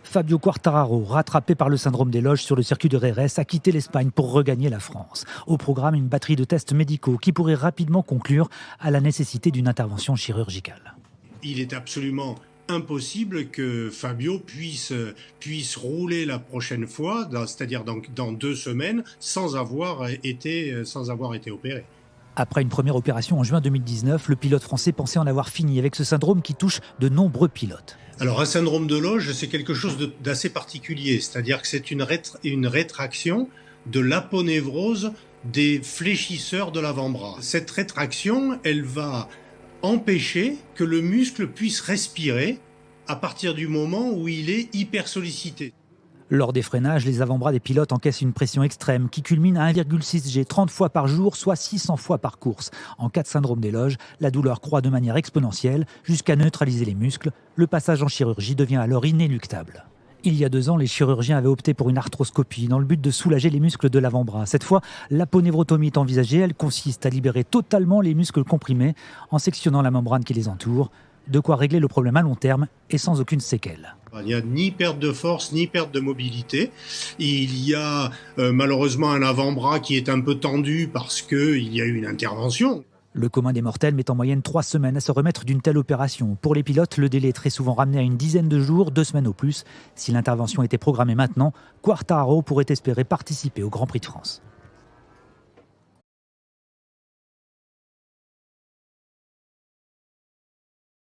Fabio Quartararo, rattrapé par le syndrome des loges sur le circuit de Jerez, a quitté l'Espagne pour regagner la France. Au programme, une batterie de tests médicaux qui pourrait rapidement conclure à la nécessité d'une intervention chirurgicale. Il est absolument impossible que Fabio puisse rouler la prochaine fois, c'est-à-dire dans 2 semaines, sans avoir été opéré. Après une première opération en juin 2019, le pilote français pensait en avoir fini avec ce syndrome qui touche de nombreux pilotes. Alors un syndrome de loge, c'est quelque chose d'assez particulier, c'est-à-dire que c'est une rétraction de l'aponévrose des fléchisseurs de l'avant-bras. Cette rétraction, elle va empêcher que le muscle puisse respirer à partir du moment où il est hyper sollicité. Lors des freinages, les avant-bras des pilotes encaissent une pression extrême qui culmine à 1,6 G 30 fois par jour, soit 600 fois par course. En cas de syndrome des loges, la douleur croît de manière exponentielle jusqu'à neutraliser les muscles. Le passage en chirurgie devient alors inéluctable. Il y a 2 ans, les chirurgiens avaient opté pour une arthroscopie dans le but de soulager les muscles de l'avant-bras. Cette fois, l'aponévrotomie est envisagée. Elle consiste à libérer totalement les muscles comprimés en sectionnant la membrane qui les entoure. De quoi régler le problème à long terme et sans aucune séquelle. Il n'y a ni perte de force, ni perte de mobilité. Il y a malheureusement un avant-bras qui est un peu tendu parce qu'il y a eu une intervention. Le commun des mortels met en moyenne 3 semaines à se remettre d'une telle opération. Pour les pilotes, le délai est très souvent ramené à une dizaine de jours, 2 semaines au plus. Si l'intervention était programmée maintenant, Quartararo pourrait espérer participer au Grand Prix de France.